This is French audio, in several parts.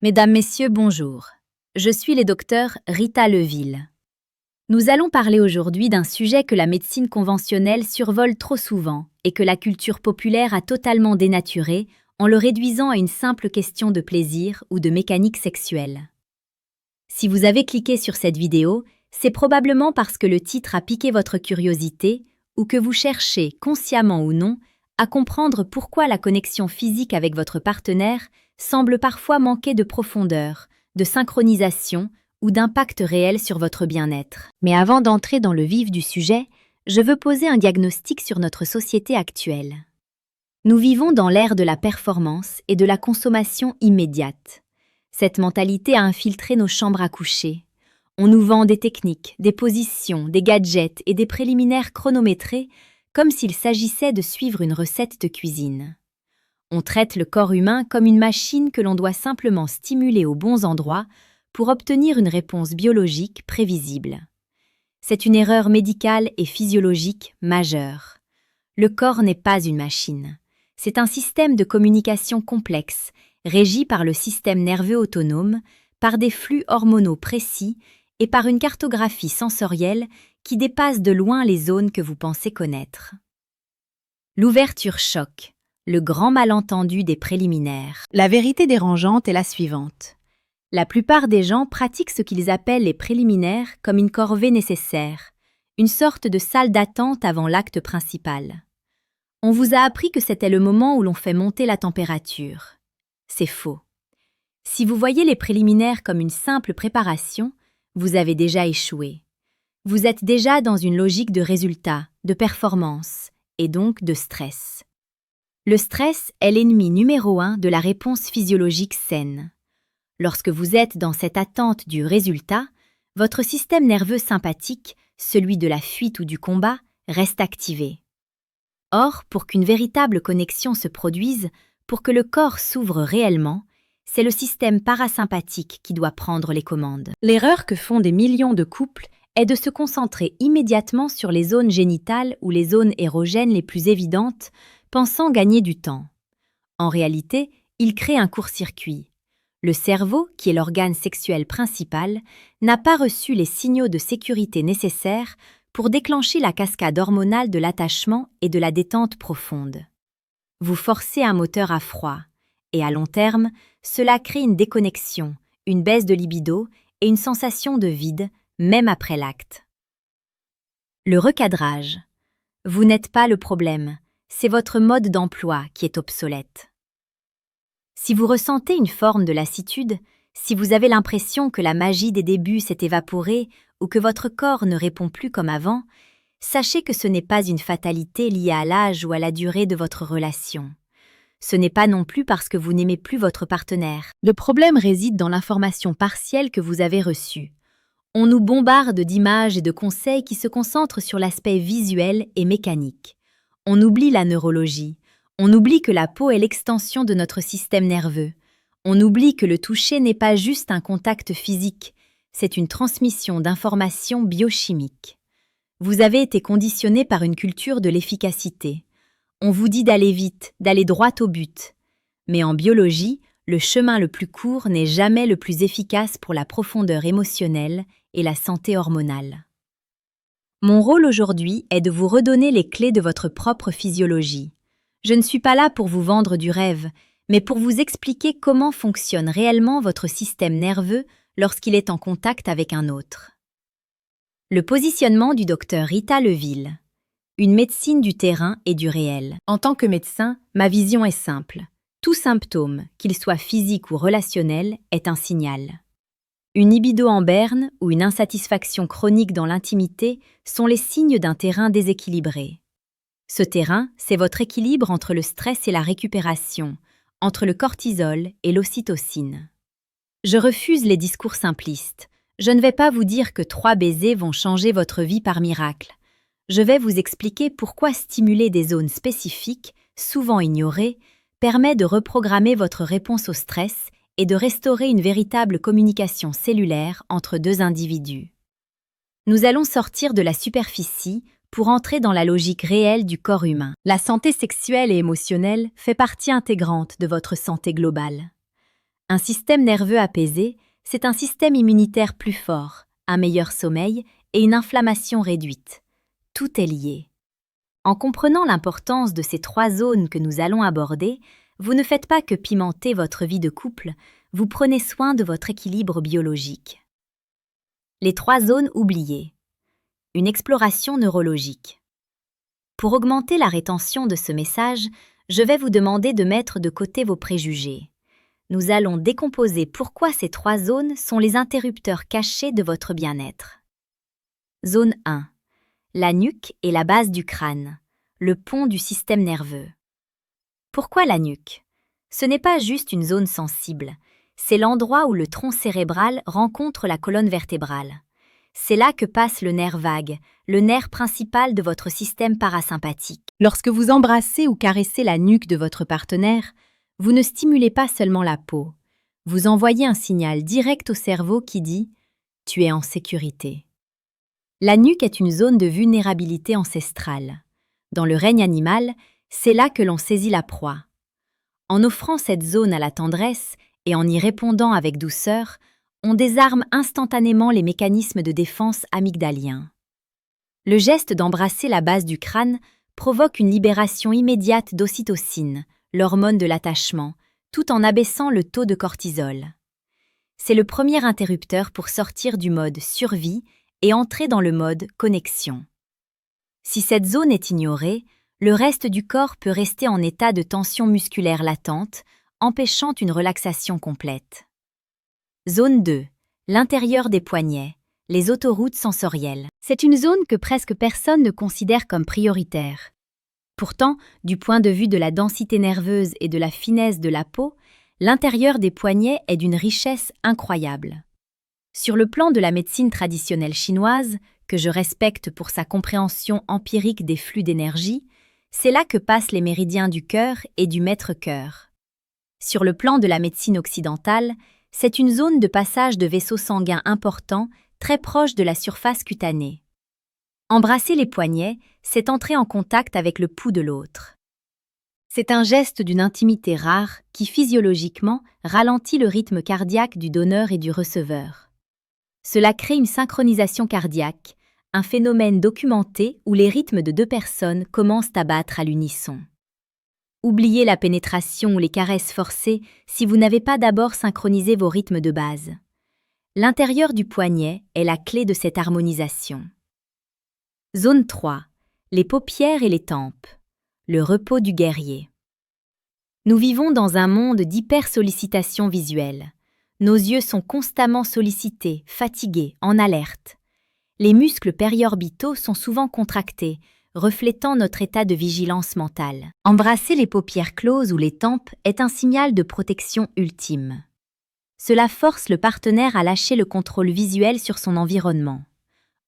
Mesdames, Messieurs, bonjour. Je suis le docteur Rita Leville. Nous allons parler aujourd'hui d'un sujet que la médecine conventionnelle survole trop souvent et que la culture populaire a totalement dénaturé en le réduisant à une simple question de plaisir ou de mécanique sexuelle. Si vous avez cliqué sur cette vidéo, c'est probablement parce que le titre a piqué votre curiosité ou que vous cherchez, consciemment ou non, à comprendre pourquoi la connexion physique avec votre partenaire semble parfois manquer de profondeur, de synchronisation ou d'impact réel sur votre bien-être. Mais avant d'entrer dans le vif du sujet, je veux poser un diagnostic sur notre société actuelle. Nous vivons dans l'ère de la performance et de la consommation immédiate. Cette mentalité a infiltré nos chambres à coucher. On nous vend des techniques, des positions, des gadgets et des préliminaires chronométrés comme s'il s'agissait de suivre une recette de cuisine. On traite le corps humain comme une machine que l'on doit simplement stimuler aux bons endroits pour obtenir une réponse biologique prévisible. C'est une erreur médicale et physiologique majeure. Le corps n'est pas une machine. C'est un système de communication complexe, régi par le système nerveux autonome, par des flux hormonaux précis et par une cartographie sensorielle qui dépasse de loin les zones que vous pensez connaître. L'ouverture choc, le grand malentendu des préliminaires. La vérité dérangeante est la suivante. La plupart des gens pratiquent ce qu'ils appellent les préliminaires comme une corvée nécessaire, une sorte de salle d'attente avant l'acte principal. On vous a appris que c'était le moment où l'on fait monter la température. C'est faux. Si vous voyez les préliminaires comme une simple préparation, vous avez déjà échoué. Vous êtes déjà dans une logique de résultat, de performance, et donc de stress. Le stress est l'ennemi numéro 1 de la réponse physiologique saine. Lorsque vous êtes dans cette attente du résultat, votre système nerveux sympathique, celui de la fuite ou du combat, reste activé. Or, pour qu'une véritable connexion se produise, pour que le corps s'ouvre réellement, c'est le système parasympathique qui doit prendre les commandes. L'erreur que font des millions de couples est de se concentrer immédiatement sur les zones génitales ou les zones érogènes les plus évidentes, pensant gagner du temps. En réalité, ils créent un court-circuit. Le cerveau, qui est l'organe sexuel principal, n'a pas reçu les signaux de sécurité nécessaires pour déclencher la cascade hormonale de l'attachement et de la détente profonde. Vous forcez un moteur à froid, et à long terme, cela crée une déconnexion, une baisse de libido et une sensation de vide, même après l'acte. Le recadrage. Vous n'êtes pas le problème, c'est votre mode d'emploi qui est obsolète. Si vous ressentez une forme de lassitude, si vous avez l'impression que la magie des débuts s'est évaporée ou que votre corps ne répond plus comme avant, sachez que ce n'est pas une fatalité liée à l'âge ou à la durée de votre relation. Ce n'est pas non plus parce que vous n'aimez plus votre partenaire. Le problème réside dans l'information partielle que vous avez reçue. On nous bombarde d'images et de conseils qui se concentrent sur l'aspect visuel et mécanique. On oublie la neurologie. On oublie que la peau est l'extension de notre système nerveux. On oublie que le toucher n'est pas juste un contact physique, c'est une transmission d'informations biochimiques. Vous avez été conditionné par une culture de l'efficacité. On vous dit d'aller vite, d'aller droit au but. Mais en biologie, le chemin le plus court n'est jamais le plus efficace pour la profondeur émotionnelle et la santé hormonale. Mon rôle aujourd'hui est de vous redonner les clés de votre propre physiologie. Je ne suis pas là pour vous vendre du rêve, mais pour vous expliquer comment fonctionne réellement votre système nerveux lorsqu'il est en contact avec un autre. Le positionnement du docteur Rita Leville. Une médecine du terrain et du réel. En tant que médecin, ma vision est simple. Tout symptôme, qu'il soit physique ou relationnel, est un signal. Une libido en berne ou une insatisfaction chronique dans l'intimité sont les signes d'un terrain déséquilibré. Ce terrain, c'est votre équilibre entre le stress et la récupération, entre le cortisol et l'ocytocine. Je refuse les discours simplistes. Je ne vais pas vous dire que 3 baisers vont changer votre vie par miracle. Je vais vous expliquer pourquoi stimuler des zones spécifiques, souvent ignorées, permet de reprogrammer votre réponse au stress et de restaurer une véritable communication cellulaire entre 2 individus. Nous allons sortir de la superficie pour entrer dans la logique réelle du corps humain. La santé sexuelle et émotionnelle fait partie intégrante de votre santé globale. Un système nerveux apaisé, c'est un système immunitaire plus fort, un meilleur sommeil et une inflammation réduite. Tout est lié. En comprenant l'importance de ces 3 zones que nous allons aborder, vous ne faites pas que pimenter votre vie de couple, vous prenez soin de votre équilibre biologique. Les 3 zones oubliées. Une exploration neurologique. Pour augmenter la rétention de ce message, je vais vous demander de mettre de côté vos préjugés. Nous allons décomposer pourquoi ces 3 zones sont les interrupteurs cachés de votre bien-être. Zone 1. La nuque est la base du crâne, le pont du système nerveux. Pourquoi la nuque? Ce n'est pas juste une zone sensible, c'est l'endroit où le tronc cérébral rencontre la colonne vertébrale. C'est là que passe le nerf vague, le nerf principal de votre système parasympathique. Lorsque vous embrassez ou caressez la nuque de votre partenaire, vous ne stimulez pas seulement la peau, vous envoyez un signal direct au cerveau qui dit « Tu es en sécurité ». La nuque est une zone de vulnérabilité ancestrale. Dans le règne animal, c'est là que l'on saisit la proie. En offrant cette zone à la tendresse et en y répondant avec douceur, on désarme instantanément les mécanismes de défense amygdaliens. Le geste d'embrasser la base du crâne provoque une libération immédiate d'ocytocine, l'hormone de l'attachement, tout en abaissant le taux de cortisol. C'est le premier interrupteur pour sortir du mode survie et entrer dans le mode connexion. Si cette zone est ignorée, le reste du corps peut rester en état de tension musculaire latente, empêchant une relaxation complète. Zone 2. L'intérieur des poignets, les autoroutes sensorielles. C'est une zone que presque personne ne considère comme prioritaire. Pourtant, du point de vue de la densité nerveuse et de la finesse de la peau, l'intérieur des poignets est d'une richesse incroyable. Sur le plan de la médecine traditionnelle chinoise, que je respecte pour sa compréhension empirique des flux d'énergie, c'est là que passent les méridiens du cœur et du maître-cœur. Sur le plan de la médecine occidentale, c'est une zone de passage de vaisseaux sanguins importants, très proche de la surface cutanée. Embrasser les poignets, c'est entrer en contact avec le pouls de l'autre. C'est un geste d'une intimité rare qui, physiologiquement, ralentit le rythme cardiaque du donneur et du receveur. Cela crée une synchronisation cardiaque, un phénomène documenté où les rythmes de 2 personnes commencent à battre à l'unisson. Oubliez la pénétration ou les caresses forcées si vous n'avez pas d'abord synchronisé vos rythmes de base. L'intérieur du poignet est la clé de cette harmonisation. Zone 3. Les paupières et les tempes. Le repos du guerrier. Nous vivons dans un monde d'hypersollicitation visuelle. Nos yeux sont constamment sollicités, fatigués, en alerte. Les muscles périorbitaux sont souvent contractés, reflétant notre état de vigilance mentale. Embrasser les paupières closes ou les tempes est un signal de protection ultime. Cela force le partenaire à lâcher le contrôle visuel sur son environnement.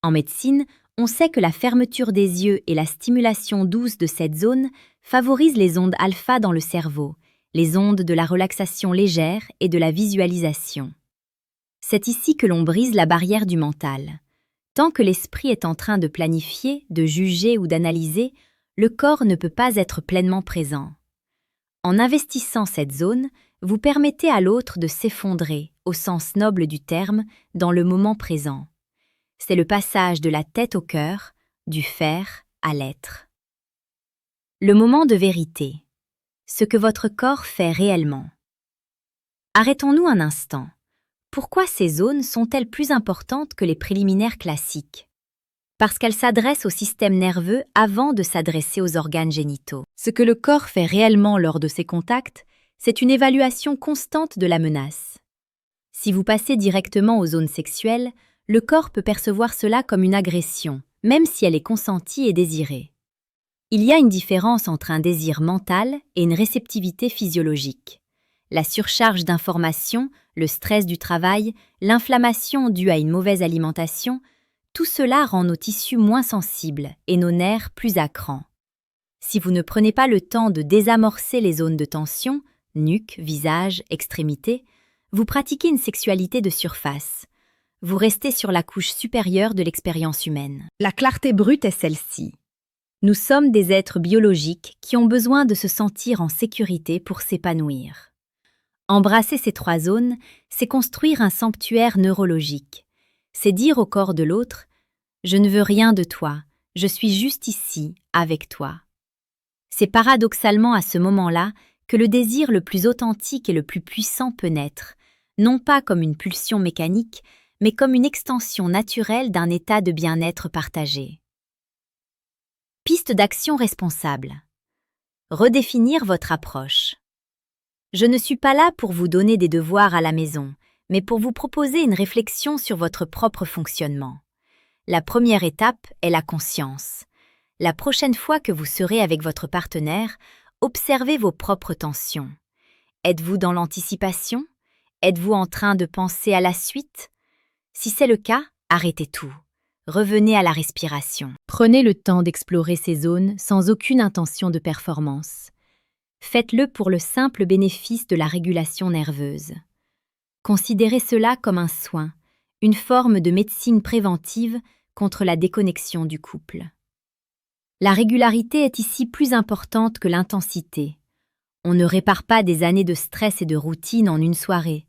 En médecine, on sait que la fermeture des yeux et la stimulation douce de cette zone favorisent les ondes alpha dans le cerveau, les ondes de la relaxation légère et de la visualisation. C'est ici que l'on brise la barrière du mental. Tant que l'esprit est en train de planifier, de juger ou d'analyser, le corps ne peut pas être pleinement présent. En investissant cette zone, vous permettez à l'autre de s'effondrer, au sens noble du terme, dans le moment présent. C'est le passage de la tête au cœur, du faire à l'être. Le moment de vérité. Ce que votre corps fait réellement. Arrêtons-nous un instant. Pourquoi ces zones sont-elles plus importantes que les préliminaires classiques? Parce qu'elles s'adressent au système nerveux avant de s'adresser aux organes génitaux. Ce que le corps fait réellement lors de ces contacts, c'est une évaluation constante de la menace. Si vous passez directement aux zones sexuelles, le corps peut percevoir cela comme une agression, même si elle est consentie et désirée. Il y a une différence entre un désir mental et une réceptivité physiologique. La surcharge d'informations, le stress du travail, l'inflammation due à une mauvaise alimentation, tout cela rend nos tissus moins sensibles et nos nerfs plus à cran. Si vous ne prenez pas le temps de désamorcer les zones de tension, nuque, visage, extrémités, vous pratiquez une sexualité de surface. Vous restez sur la couche supérieure de l'expérience humaine. La clarté brute est celle-ci. Nous sommes des êtres biologiques qui ont besoin de se sentir en sécurité pour s'épanouir. Embrasser ces 3 zones, c'est construire un sanctuaire neurologique. C'est dire au corps de l'autre « Je ne veux rien de toi, je suis juste ici, avec toi ». C'est paradoxalement à ce moment-là que le désir le plus authentique et le plus puissant peut naître, non pas comme une pulsion mécanique, mais comme une extension naturelle d'un état de bien-être partagé. Piste d'action responsable. Redéfinir votre approche. Je ne suis pas là pour vous donner des devoirs à la maison, mais pour vous proposer une réflexion sur votre propre fonctionnement. La première étape est la conscience. La prochaine fois que vous serez avec votre partenaire, observez vos propres tensions. Êtes-vous dans l'anticipation? Êtes-vous en train de penser à la suite? Si c'est le cas, arrêtez tout. Revenez à la respiration. Prenez le temps d'explorer ces zones sans aucune intention de performance. Faites-le pour le simple bénéfice de la régulation nerveuse. Considérez cela comme un soin, une forme de médecine préventive contre la déconnexion du couple. La régularité est ici plus importante que l'intensité. On ne répare pas des années de stress et de routine en une soirée.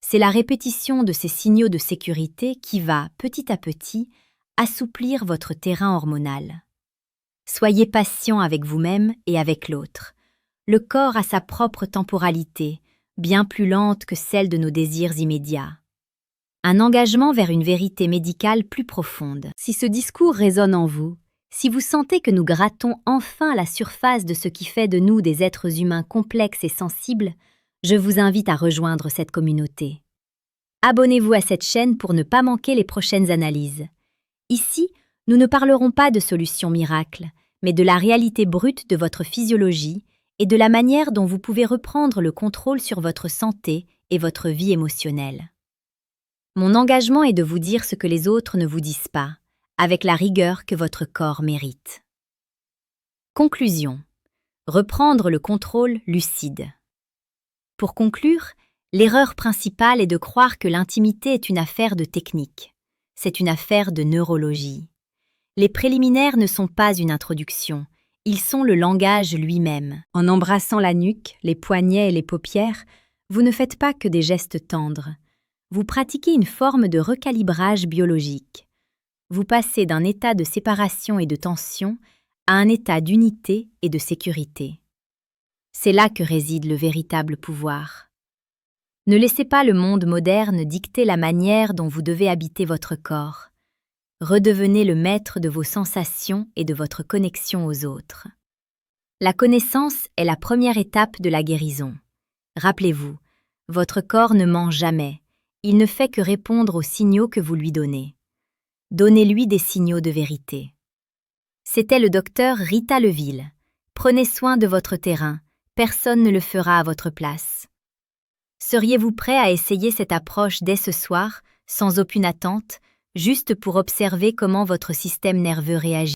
C'est la répétition de ces signaux de sécurité qui va, petit à petit, assouplir votre terrain hormonal. Soyez patient avec vous-même et avec l'autre. Le corps a sa propre temporalité, bien plus lente que celle de nos désirs immédiats. Un engagement vers une vérité médicale plus profonde. Si ce discours résonne en vous, si vous sentez que nous grattons enfin à la surface de ce qui fait de nous des êtres humains complexes et sensibles, je vous invite à rejoindre cette communauté. Abonnez-vous à cette chaîne pour ne pas manquer les prochaines analyses. Ici, nous ne parlerons pas de solutions miracles, mais de la réalité brute de votre physiologie et de la manière dont vous pouvez reprendre le contrôle sur votre santé et votre vie émotionnelle. Mon engagement est de vous dire ce que les autres ne vous disent pas, avec la rigueur que votre corps mérite. Conclusion. Reprendre le contrôle lucide. Pour conclure, l'erreur principale est de croire que l'intimité est une affaire de technique. C'est une affaire de neurologie. Les préliminaires ne sont pas une introduction, ils sont le langage lui-même. En embrassant la nuque, les poignets et les paupières, vous ne faites pas que des gestes tendres. Vous pratiquez une forme de recalibrage biologique. Vous passez d'un état de séparation et de tension à un état d'unité et de sécurité. C'est là que réside le véritable pouvoir. Ne laissez pas le monde moderne dicter la manière dont vous devez habiter votre corps. Redevenez le maître de vos sensations et de votre connexion aux autres. La connaissance est la première étape de la guérison. Rappelez-vous, votre corps ne ment jamais, il ne fait que répondre aux signaux que vous lui donnez. Donnez-lui des signaux de vérité. C'était le docteur Rita Leville. Prenez soin de votre terrain, personne ne le fera à votre place. Seriez-vous prêt à essayer cette approche dès ce soir, sans aucune attente, juste pour observer comment votre système nerveux réagit?